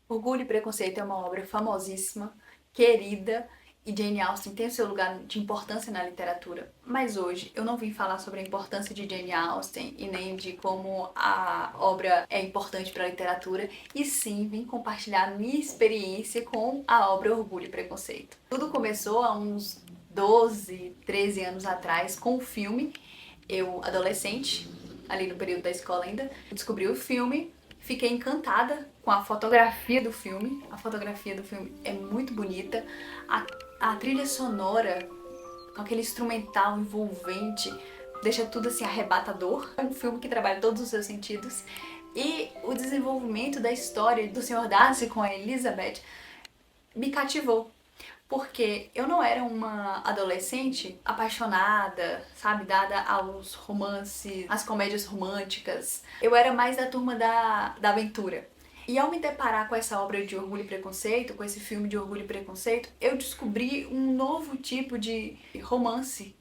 Orgulho e Preconceito é uma obra famosíssima, querida, e Jane Austen tem o seu lugar de importância na literatura. Mas hoje eu não vim falar sobre a importância de Jane Austen e nem de como a obra é importante para a literatura, e sim vim compartilhar minha experiência com a obra Orgulho e Preconceito. Tudo começou há uns 12, 13 anos atrás com o filme. Eu, adolescente, ali no período da escola ainda, descobri o filme. Fiquei encantada com a fotografia do filme. A fotografia do filme é muito bonita. A trilha sonora, com aquele instrumental envolvente, deixa tudo assim arrebatador. É um filme que trabalha todos os seus sentidos. E o desenvolvimento da história do Sr. Darcy com a Elizabeth me cativou. Porque eu não era uma adolescente apaixonada, sabe, dada aos romances, às comédias românticas. Eu era mais da turma da aventura. E ao me deparar com essa obra de Orgulho e Preconceito, com esse filme de Orgulho e Preconceito, eu descobri um novo tipo de romance.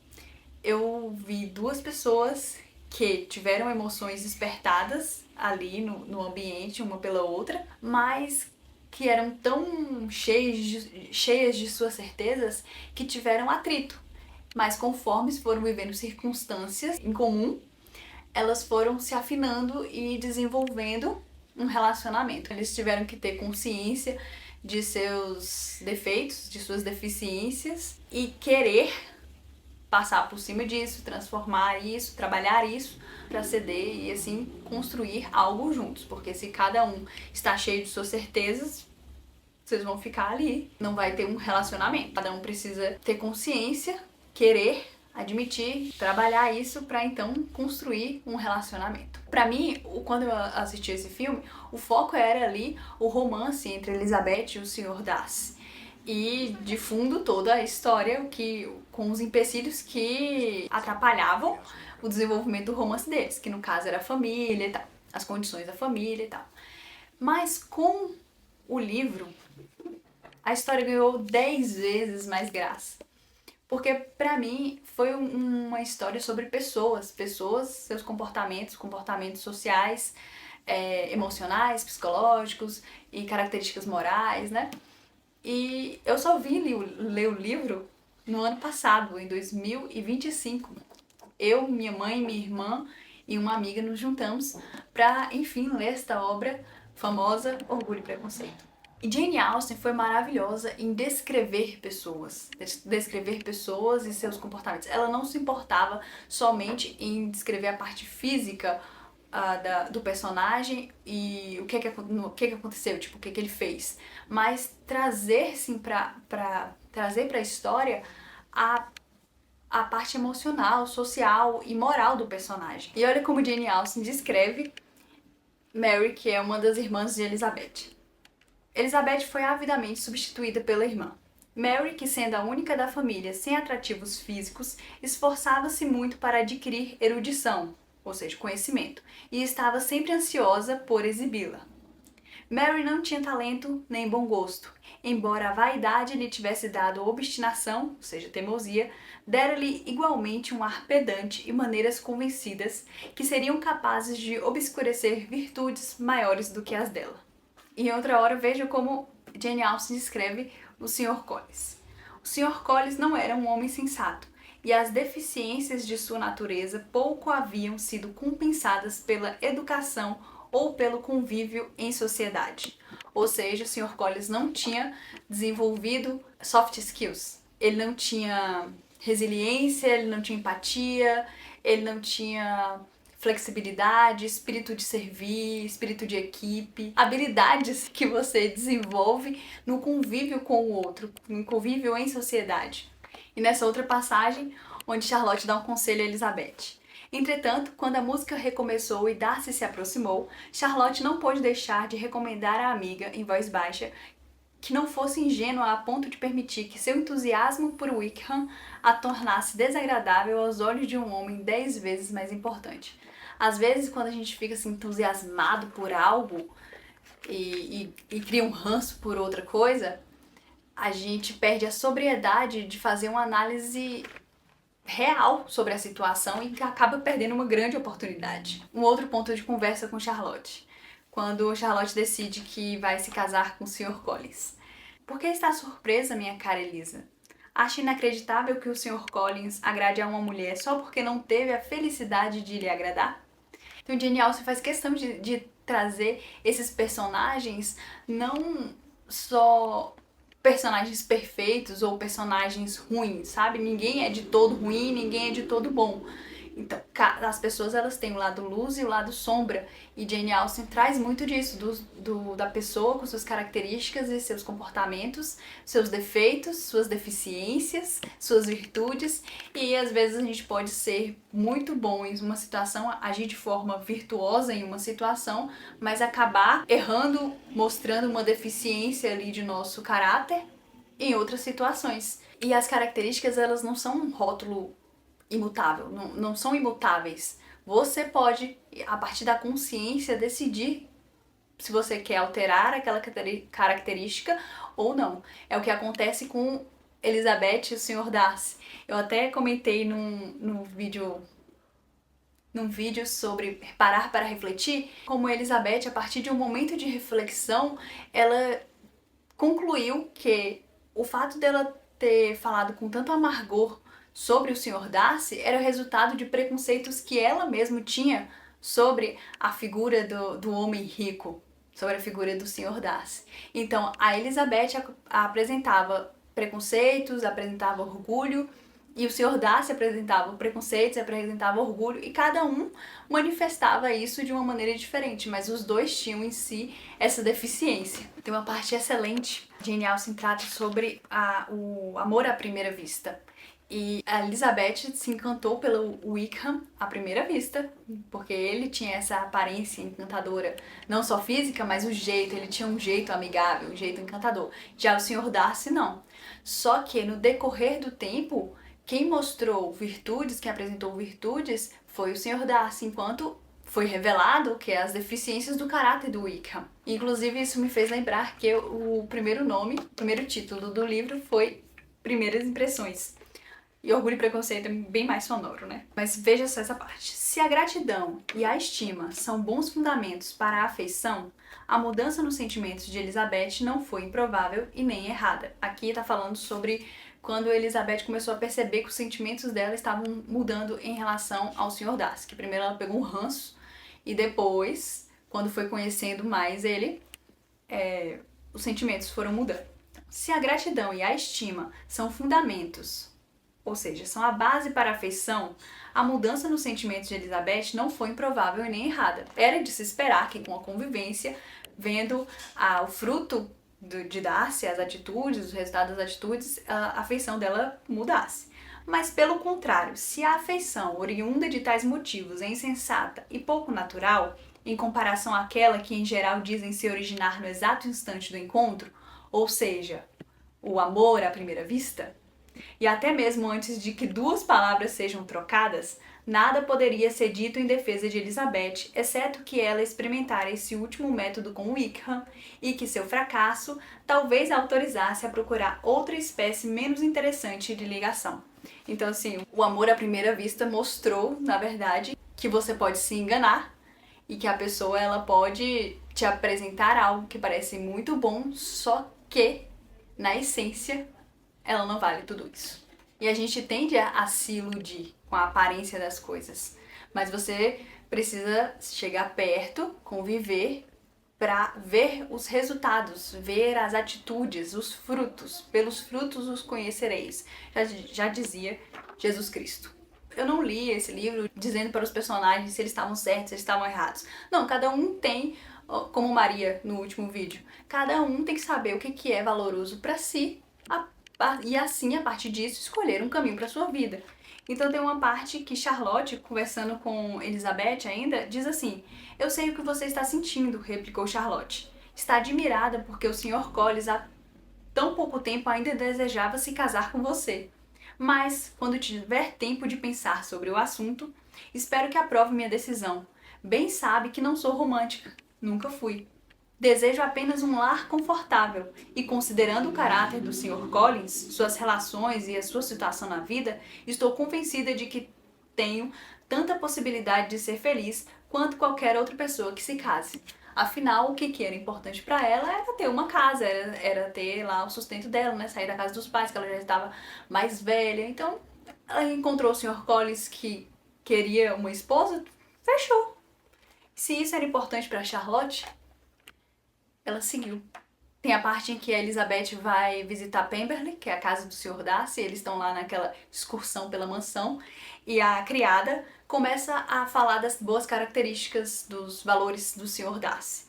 Eu vi duas pessoas que tiveram emoções despertadas ali no ambiente, uma pela outra, mas que eram tão cheias de suas certezas que tiveram atrito. Mas conforme foram vivendo circunstâncias em comum, elas foram se afinando e desenvolvendo um relacionamento. Eles tiveram que ter consciência de seus defeitos, de suas deficiências e querer passar por cima disso, transformar isso, trabalhar isso para ceder e assim construir algo juntos, porque se cada um está cheio de suas certezas, vocês vão ficar ali, não vai ter um relacionamento. Cada um precisa ter consciência, querer, admitir, trabalhar isso para então construir um relacionamento. Para mim, quando eu assisti esse filme, o foco era ali o romance entre Elizabeth e o Sr. Darcy. E de fundo toda a história com os empecilhos que atrapalhavam o desenvolvimento do romance deles, que no caso era a família e tal, as condições da família e tal. Mas com o livro, a história ganhou 10 vezes mais graça. Porque pra mim foi uma história sobre pessoas, seus comportamentos sociais, emocionais, psicológicos e características morais, né? E eu só vim ler o livro no ano passado, em 2025. Eu, minha mãe, minha irmã e uma amiga nos juntamos para, enfim, ler esta obra famosa, Orgulho e Preconceito. E Jane Austen foi maravilhosa em descrever pessoas e seus comportamentos. Ela não se importava somente em descrever a parte física do personagem e o que aconteceu, tipo, o que ele fez, mas trazer, sim, trazer pra história a parte emocional, social e moral do personagem. E olha como Jane Austen descreve Mary, que é uma das irmãs de Elizabeth. Elizabeth foi avidamente substituída pela irmã. Mary, que sendo a única da família sem atrativos físicos, esforçava-se muito para adquirir erudição, ou seja, conhecimento, e estava sempre ansiosa por exibi-la. Mary não tinha talento nem bom gosto, embora a vaidade lhe tivesse dado obstinação, ou seja, teimosia, dera-lhe igualmente um ar pedante e maneiras convencidas que seriam capazes de obscurecer virtudes maiores do que as dela. Em outra hora, veja como Jane Austen descreve o Sr. Collins. O Sr. Collins não era um homem sensato, e as deficiências de sua natureza pouco haviam sido compensadas pela educação ou pelo convívio em sociedade. Ou seja, o Sr. Collins não tinha desenvolvido soft skills. Ele não tinha resiliência, ele não tinha empatia, ele não tinha flexibilidade, espírito de servir, espírito de equipe, habilidades que você desenvolve no convívio com o outro, no convívio em sociedade. E nessa outra passagem, onde Charlotte dá um conselho a Elizabeth. Entretanto, quando a música recomeçou e Darcy se aproximou, Charlotte não pôde deixar de recomendar à amiga, em voz baixa, que não fosse ingênua a ponto de permitir que seu entusiasmo por Wickham a tornasse desagradável aos olhos de um homem 10 vezes mais importante. Às vezes, quando a gente fica assim, entusiasmado por algo e cria um ranço por outra coisa, a gente perde a sobriedade de fazer uma análise real sobre a situação e acaba perdendo uma grande oportunidade. Um outro ponto de conversa com Charlotte. quando Charlotte decide que vai se casar com o Sr. Collins. Por que está surpresa, minha cara Elisa? Acha inacreditável que o Sr. Collins agrade a uma mulher só porque não teve a felicidade de lhe agradar? Então, Jane Austen faz questão de trazer esses personagens, não só personagens perfeitos ou personagens ruins, sabe? Ninguém é de todo ruim, ninguém é de todo bom. Então, as pessoas elas têm o lado luz e o lado sombra, e Jane Austen traz muito disso, da pessoa com suas características e seus comportamentos, seus defeitos, suas deficiências, suas virtudes, e às vezes a gente pode ser muito bom em uma situação, agir de forma virtuosa em uma situação, mas acabar errando, mostrando uma deficiência ali de nosso caráter em outras situações. E as características elas não são um rótulo imutável, não são imutáveis. Você pode, a partir da consciência, decidir se você quer alterar aquela característica ou não. É o que acontece com Elizabeth e o Sr. Darcy. Eu até comentei num vídeo sobre parar para refletir, como Elizabeth, a partir de um momento de reflexão, ela concluiu que o fato dela ter falado com tanto amargor sobre o Sr. Darcy era o resultado de preconceitos que ela mesma tinha sobre a figura do homem rico, sobre a figura do Sr. Darcy. Então, a Elizabeth apresentava preconceitos, apresentava orgulho, e o Sr. Darcy apresentava preconceitos, apresentava orgulho, e cada um manifestava isso de uma maneira diferente, mas os dois tinham em si essa deficiência. Tem uma parte excelente, Jane Austen trata sobre o amor à primeira vista. E a Elizabeth se encantou pelo Wickham à primeira vista, porque ele tinha essa aparência encantadora, não só física, mas o jeito, ele tinha um jeito amigável, um jeito encantador. Já o Sr. Darcy não. Só que no decorrer do tempo, quem mostrou virtudes, quem apresentou virtudes, foi o Sr. Darcy, enquanto foi revelado que as deficiências do caráter do Wickham. Inclusive, isso me fez lembrar que o primeiro título do livro foi Primeiras Impressões. E Orgulho e Preconceito é bem mais sonoro, né? Mas veja só essa parte. Se a gratidão e a estima são bons fundamentos para a afeição, a mudança nos sentimentos de Elizabeth não foi improvável e nem errada. Aqui tá falando sobre quando Elizabeth começou a perceber que os sentimentos dela estavam mudando em relação ao Sr. Darcy. Que primeiro ela pegou um ranço e depois, quando foi conhecendo mais ele, os sentimentos foram mudando. Se a gratidão e a estima são fundamentos, ou seja, são a base para a afeição, a mudança nos sentimentos de Elizabeth não foi improvável e nem errada. Era de se esperar que com a convivência, vendo o fruto de Darcy, as atitudes, os resultados das atitudes, a afeição dela mudasse. Mas pelo contrário, se a afeição oriunda de tais motivos é insensata e pouco natural, em comparação àquela que em geral dizem se originar no exato instante do encontro, ou seja, o amor à primeira vista, e até mesmo antes de que duas palavras sejam trocadas, nada poderia ser dito em defesa de Elizabeth, exceto que ela experimentara esse último método com Wickham e que seu fracasso talvez a autorizasse a procurar outra espécie menos interessante de ligação. Então, assim, o amor à primeira vista mostrou, na verdade, que você pode se enganar e que a pessoa ela pode te apresentar algo que parece muito bom, só que, na essência, ela não vale tudo isso. E a gente tende a se iludir com a aparência das coisas. Mas você precisa chegar perto, conviver, para ver os resultados, ver as atitudes, os frutos. Pelos frutos os conhecereis. Já dizia Jesus Cristo. Eu não li esse livro dizendo para os personagens se eles estavam certos, se eles estavam errados. Não, cada um tem, como Maria no último vídeo, cada um tem que saber o que é valoroso para si, e assim, a partir disso, escolher um caminho para sua vida. Então tem uma parte que Charlotte, conversando com Elizabeth ainda, diz assim: "Eu sei o que você está sentindo", replicou Charlotte. "Está admirada porque o Sr. Collins há tão pouco tempo ainda desejava se casar com você. Mas, quando tiver tempo de pensar sobre o assunto, espero que aprove minha decisão. Bem sabe que não sou romântica, nunca fui. Desejo apenas um lar confortável e, considerando o caráter do Sr. Collins, suas relações e a sua situação na vida, estou convencida de que tenho tanta possibilidade de ser feliz quanto qualquer outra pessoa que se case. Afinal, o que era importante pra ela era ter uma casa, era ter lá o sustento dela, né? Sair da casa dos pais, que ela já estava mais velha. Então, ela encontrou o Sr. Collins que queria uma esposa, fechou. Se isso era importante pra Charlotte, ela seguiu. Tem a parte em que a Elizabeth vai visitar Pemberley, que é a casa do Sr. Darcy, eles estão lá naquela excursão pela mansão, e a criada começa a falar das boas características, dos valores do Sr. Darcy.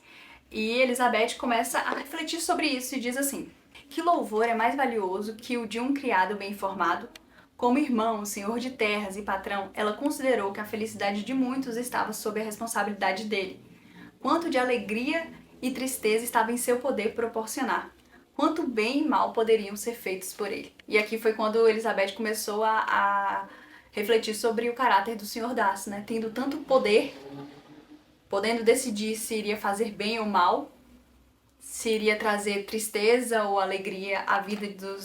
E Elizabeth começa a refletir sobre isso e diz assim: que louvor é mais valioso que o de um criado bem informado? Como irmão, senhor de terras e patrão, ela considerou que a felicidade de muitos estava sob a responsabilidade dele. Quanto de alegria e tristeza estava em seu poder proporcionar. Quanto bem e mal poderiam ser feitos por ele. E aqui foi quando Elizabeth começou a refletir sobre o caráter do Sr. Darcy, né? Tendo tanto poder, podendo decidir se iria fazer bem ou mal, se iria trazer tristeza ou alegria à vida dos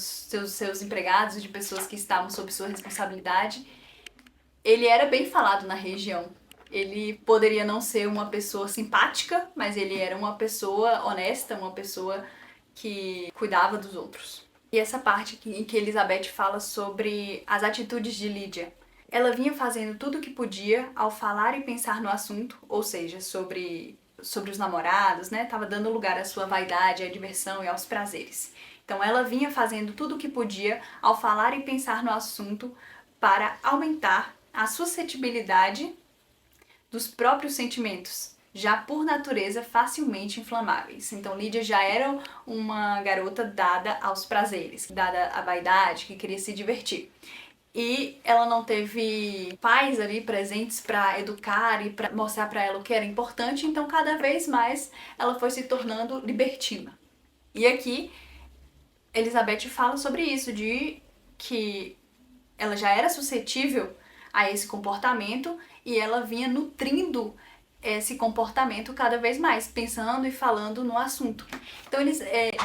seus empregados e de pessoas que estavam sob sua responsabilidade. Ele era bem falado na região. Ele poderia não ser uma pessoa simpática, mas ele era uma pessoa honesta, uma pessoa que cuidava dos outros. E essa parte em que Elizabeth fala sobre as atitudes de Lídia. Ela vinha fazendo tudo o que podia ao falar e pensar no assunto, ou seja, sobre os namorados, né? Tava dando lugar à sua vaidade, à diversão e aos prazeres. Então ela vinha fazendo tudo o que podia ao falar e pensar no assunto para aumentar a suscetibilidade dos próprios sentimentos, já por natureza facilmente inflamáveis. Então Lídia já era uma garota dada aos prazeres, dada à vaidade, que queria se divertir. E ela não teve pais ali presentes para educar e para mostrar para ela o que era importante, então cada vez mais ela foi se tornando libertina. E aqui Elizabeth fala sobre isso, de que ela já era suscetível a esse comportamento e ela vinha nutrindo esse comportamento cada vez mais, pensando e falando no assunto. Então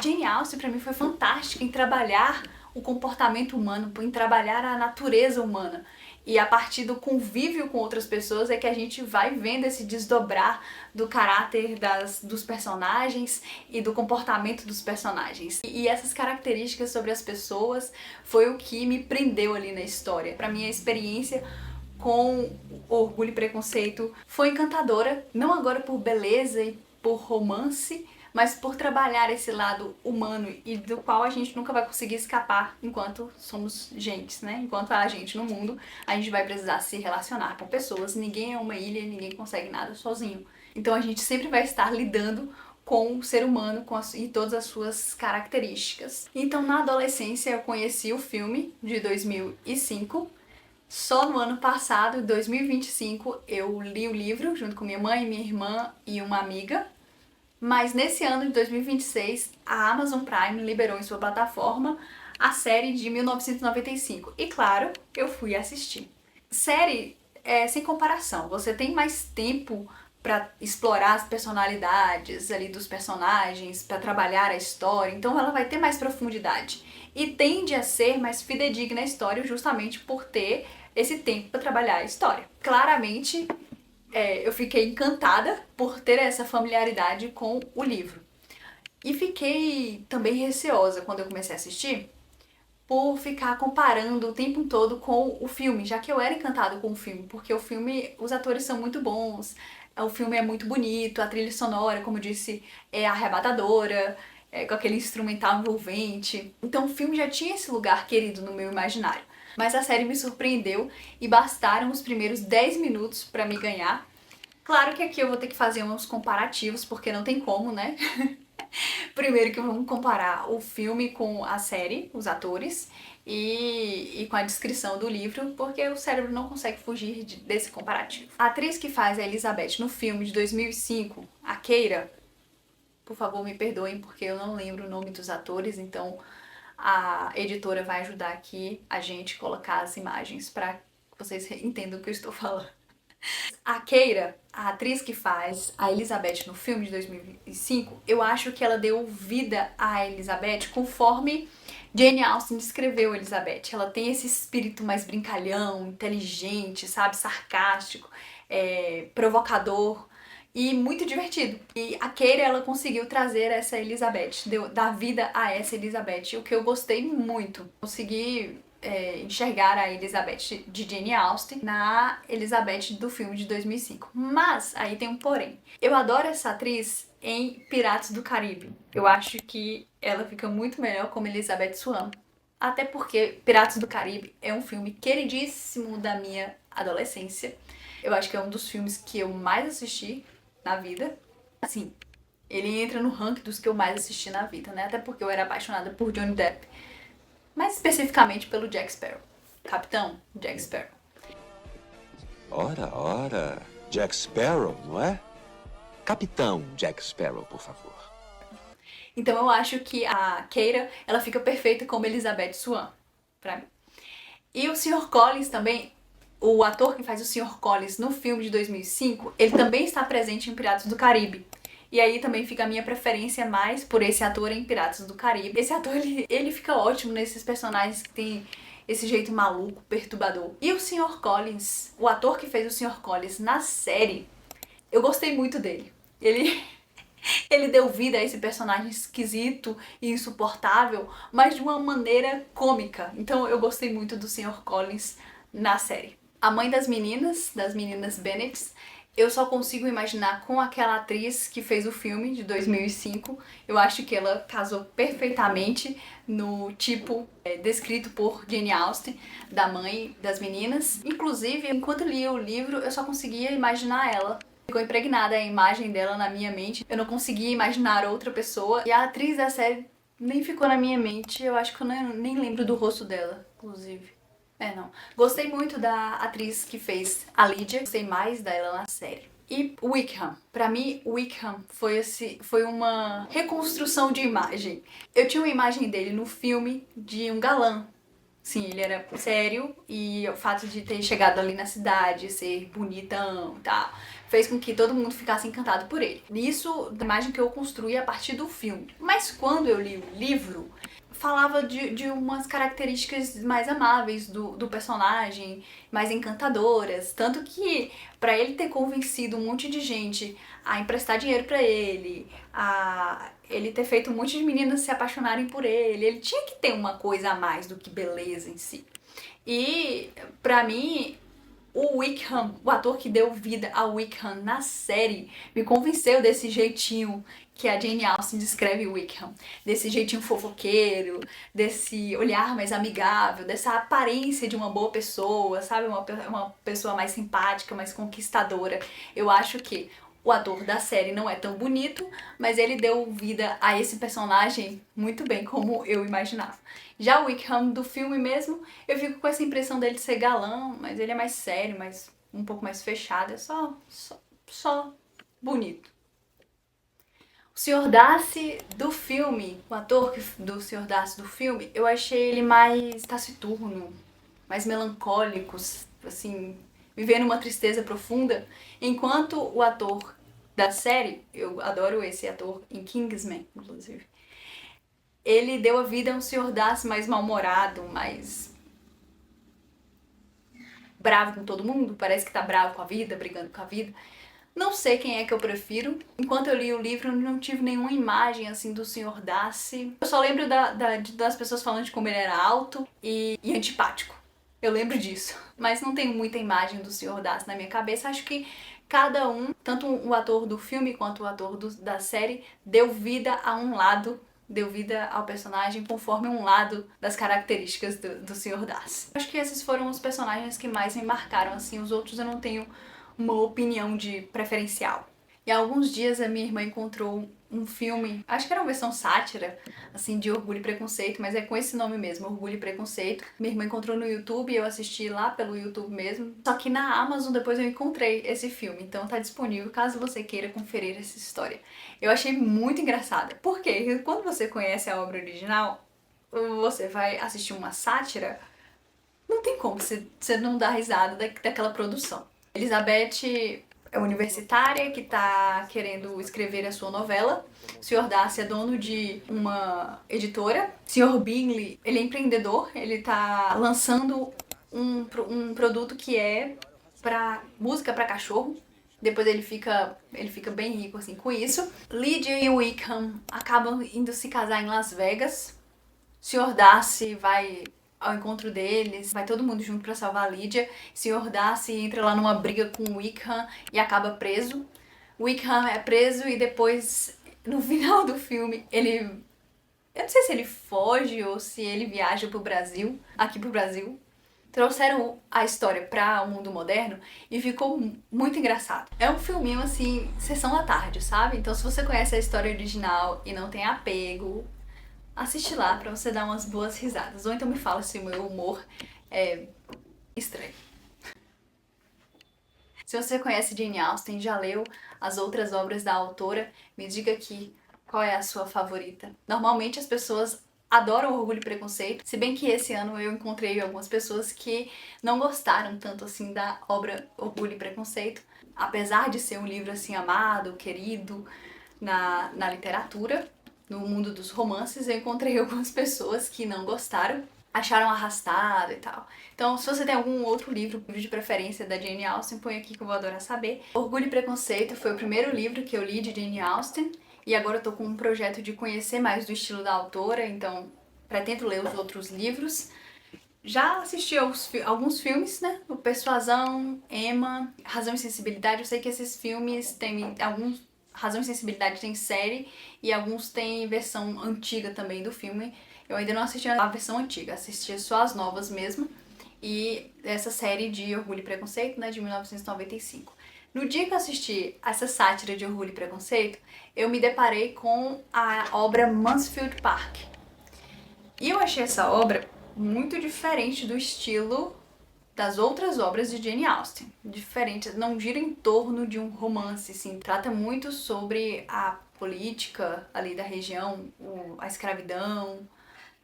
Jane Austen para mim foi fantástica em trabalhar o comportamento humano, em trabalhar a natureza humana. E a partir do convívio com outras pessoas é que a gente vai vendo esse desdobrar do caráter dos personagens e do comportamento dos personagens. E essas características sobre as pessoas foi o que me prendeu ali na história. Para mim a experiência com Orgulho e Preconceito foi encantadora, não agora por beleza e por romance, mas por trabalhar esse lado humano e do qual a gente nunca vai conseguir escapar enquanto somos gente, né? Enquanto há gente no mundo, a gente vai precisar se relacionar com pessoas. Ninguém é uma ilha, ninguém consegue nada sozinho. Então a gente sempre vai estar lidando com o ser humano e todas as suas características. Então na adolescência eu conheci o filme de 2005. Só no ano passado, em 2025, eu li o livro junto com minha mãe, minha irmã e uma amiga. Mas nesse ano de 2026, a Amazon Prime liberou em sua plataforma a série de 1995. E claro, eu fui assistir. Série é sem comparação. Você tem mais tempo para explorar as personalidades ali dos personagens, para trabalhar a história. Então ela vai ter mais profundidade. E tende a ser mais fidedigna a história justamente por ter esse tempo para trabalhar a história. Claramente, eu fiquei encantada por ter essa familiaridade com o livro. E fiquei também receosa quando eu comecei a assistir, por ficar comparando o tempo todo com o filme, já que eu era encantada com o filme, porque o filme, os atores são muito bons, o filme é muito bonito, a trilha sonora, como eu disse, é arrebatadora, com aquele instrumental envolvente. Então o filme já tinha esse lugar querido no meu imaginário. Mas a série me surpreendeu e bastaram os primeiros 10 minutos pra me ganhar. Claro que aqui eu vou ter que fazer uns comparativos, porque não tem como, né? Primeiro que vamos comparar o filme com a série, os atores, e com a descrição do livro, porque o cérebro não consegue fugir desse comparativo. A atriz que faz a Elizabeth no filme de 2005, a Keira, por favor me perdoem porque eu não lembro o nome dos atores, então a editora vai ajudar aqui a gente a colocar as imagens para que vocês entendam o que eu estou falando. A Keira, a atriz que faz a Elizabeth no filme de 2005, eu acho que ela deu vida à Elizabeth conforme Jane Austen descreveu a Elizabeth. Ela tem esse espírito mais brincalhão, inteligente, sabe, sarcástico, provocador. e muito divertido. E a Keira, ela conseguiu trazer essa Elizabeth, dar vida a essa Elizabeth, o que eu gostei muito. Consegui enxergar a Elizabeth de Jane Austen na Elizabeth do filme de 2005. Mas, aí tem um porém. Eu adoro essa atriz em Piratas do Caribe. Eu acho que ela fica muito melhor como Elizabeth Swann. Até porque Piratas do Caribe é um filme queridíssimo da minha adolescência. Eu acho que é um dos filmes que eu mais assisti na vida. Assim, ele entra no ranking dos que eu mais assisti na vida, né? Até porque eu era apaixonada por Johnny Depp. Mais especificamente pelo Jack Sparrow. Capitão Jack Sparrow. Ora, ora. Jack Sparrow, não é? Capitão Jack Sparrow, por favor. Então eu acho que a Keira, ela fica perfeita como Elizabeth Swann, pra mim. E o Sr. Collins também, o ator que faz o Sr. Collins no filme de 2005, ele também está presente em Piratas do Caribe. E aí também fica a minha preferência mais por esse ator em Piratas do Caribe. Esse ator, ele fica ótimo nesses personagens que tem esse jeito maluco, perturbador. E o Sr. Collins, o ator que fez o Sr. Collins na série, eu gostei muito dele. Ele deu vida a esse personagem esquisito e insuportável, mas de uma maneira cômica. Então eu gostei muito do Sr. Collins na série. A mãe das meninas Bennet, eu só consigo imaginar com aquela atriz que fez o filme de 2005. Eu acho que ela casou perfeitamente no tipo descrito por Jane Austen, da mãe das meninas. Inclusive, enquanto lia o livro, eu só conseguia imaginar ela. Ficou impregnada a imagem dela na minha mente. Eu não conseguia imaginar outra pessoa. E a atriz da série nem ficou na minha mente. Eu acho que eu nem lembro do rosto dela, inclusive. Não. Gostei muito da atriz que fez a Lydia. Gostei mais dela na série. E Wickham. Pra mim, Wickham foi uma reconstrução de imagem. Eu tinha uma imagem dele no filme de um galã. Sim, ele era sério e o fato de ter chegado ali na cidade, ser bonitão e tal, fez com que todo mundo ficasse encantado por ele. Isso da imagem que eu construí a partir do filme. Mas quando eu li o livro, falava de umas características mais amáveis do personagem, mais encantadoras. Tanto que, pra ele ter convencido um monte de gente a emprestar dinheiro pra ele, a ele ter feito um monte de meninas se apaixonarem por ele tinha que ter uma coisa a mais do que beleza em si. E, pra mim, o Wickham, o ator que deu vida ao Wickham na série, me convenceu desse jeitinho que a Jane Austen descreve o Wickham. Desse jeitinho fofoqueiro, desse olhar mais amigável, dessa aparência de uma boa pessoa, sabe? Uma pessoa mais simpática, mais conquistadora. Eu acho que o ator da série não é tão bonito, mas ele deu vida a esse personagem muito bem, como eu imaginava. Já o Wickham do filme mesmo, eu fico com essa impressão dele ser galã, mas ele é mais sério, um pouco mais fechado, é só bonito. O Sr. Darcy do filme, o ator do Sr. Darcy do filme, eu achei ele mais taciturno, mais melancólico, assim, vivendo uma tristeza profunda, enquanto o ator da série, eu adoro esse ator em Kingsman, inclusive, ele deu a vida a um Sr. Darcy mais mal-humorado, mais bravo com todo mundo, parece que tá bravo com a vida, brigando com a vida. Não sei quem é que eu prefiro. Enquanto eu li o livro, eu não tive nenhuma imagem, assim, do Sr. Darcy. Eu só lembro das pessoas falando de como ele era alto e antipático. Eu lembro disso. Mas não tenho muita imagem do Sr. Darcy na minha cabeça. Acho que cada um, tanto o ator do filme quanto o ator da série, deu vida a um lado, deu vida ao personagem conforme um lado das características do Sr. Darcy. Acho que esses foram os personagens que mais me marcaram, assim. Os outros eu não tenho uma opinião de preferencial. E há alguns dias a minha irmã encontrou um filme, acho que era uma versão sátira, assim, de Orgulho e Preconceito, mas é com esse nome mesmo, Orgulho e Preconceito. Minha irmã encontrou no YouTube e eu assisti lá pelo YouTube mesmo. Só que na Amazon depois eu encontrei esse filme, então tá disponível caso você queira conferir essa história. Eu achei muito engraçada. Por quê? Porque quando você conhece a obra original, você vai assistir uma sátira, não tem como você não dar risada daquela produção. Elizabeth é universitária que tá querendo escrever a sua novela. O Sr. Darcy é dono de uma editora. O Sr. Bingley, ele é empreendedor, ele tá lançando um produto que é pra música pra cachorro. Depois ele fica bem rico assim com isso. Lydia e Wickham acabam indo se casar em Las Vegas. Sr. Darcy vai ao encontro deles, vai todo mundo junto pra salvar a Lydia. Sr. Darcy entra lá numa briga com Wickham e acaba preso. Wickham é preso e depois, no final do filme, ele... Eu não sei se ele foge ou se ele viaja pro Brasil, aqui pro Brasil. Trouxeram a história para o mundo moderno e ficou muito engraçado. É um filminho assim, sessão da tarde, sabe? Então se você conhece a história original e não tem apego, assiste lá pra você dar umas boas risadas. Ou então me fala se o meu humor é estranho. Se você conhece Jane Austen, já leu as outras obras da autora, me diga aqui qual é a sua favorita. Normalmente as pessoas adoram Orgulho e Preconceito, se bem que esse ano eu encontrei algumas pessoas que não gostaram tanto assim da obra Orgulho e Preconceito, apesar de ser um livro assim amado, querido na literatura, no mundo dos romances, eu encontrei algumas pessoas que não gostaram, acharam arrastado e tal. Então, se você tem algum outro livro de preferência da Jane Austen, põe aqui que eu vou adorar saber. Orgulho e Preconceito foi o primeiro livro que eu li de Jane Austen, e agora eu tô com um projeto de conhecer mais do estilo da autora, então pretendo ler os outros livros. Já assisti alguns filmes, né? O Persuasão, Emma, Razão e Sensibilidade. Eu sei que esses filmes têm alguns... Razão e Sensibilidade tem série e alguns têm versão antiga também do filme. Eu ainda não assisti a versão antiga, assisti só as novas mesmo. E essa série de Orgulho e Preconceito, né, de 1995. No dia que eu assisti essa sátira de Orgulho e Preconceito, eu me deparei com a obra Mansfield Park. E eu achei essa obra muito diferente do estilo das outras obras de Jane Austen. Diferente, não gira em torno de um romance, assim. Trata muito sobre a política ali da região, a escravidão,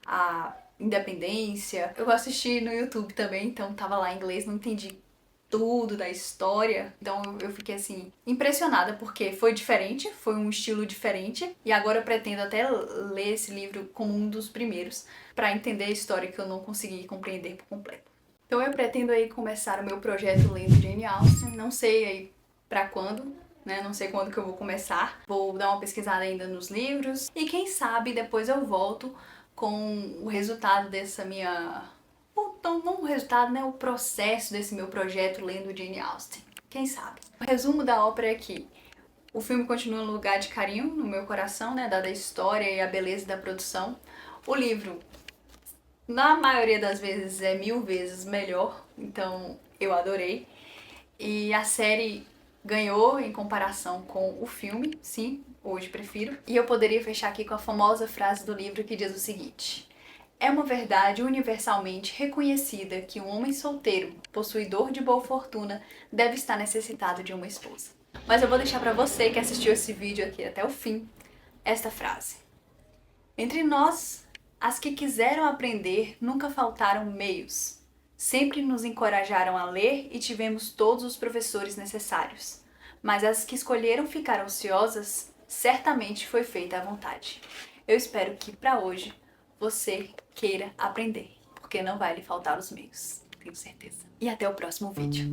a independência. Eu assisti no YouTube também, então tava lá em inglês, não entendi tudo da história. Então eu fiquei assim, impressionada, porque foi diferente, foi um estilo diferente. E agora eu pretendo até ler esse livro como um dos primeiros, pra entender a história que eu não consegui compreender por completo. Então eu pretendo aí começar o meu projeto lendo Jane Austen, não sei aí pra quando, né? Não sei quando que eu vou começar. Vou dar uma pesquisada ainda nos livros e quem sabe depois eu volto com o resultado dessa minha... Então, não o resultado, né? O processo desse meu projeto lendo Jane Austen. Quem sabe? O resumo da ópera é que o filme continua um lugar de carinho no meu coração, né? Dada a história e a beleza da produção. O livro, na maioria das vezes, é 1000 vezes melhor, então eu adorei. E a série ganhou em comparação com o filme, sim, hoje prefiro. E eu poderia fechar aqui com a famosa frase do livro que diz o seguinte: é uma verdade universalmente reconhecida que um homem solteiro, possuidor de boa fortuna, deve estar necessitado de uma esposa. Mas eu vou deixar pra você que assistiu esse vídeo aqui até o fim, esta frase. Entre nós, as que quiseram aprender nunca faltaram meios. Sempre nos encorajaram a ler e tivemos todos os professores necessários. Mas as que escolheram ficar ociosas, certamente foi feita à vontade. Eu espero que pra hoje você queira aprender, porque não vai lhe faltar os meios, tenho certeza. E até o próximo vídeo.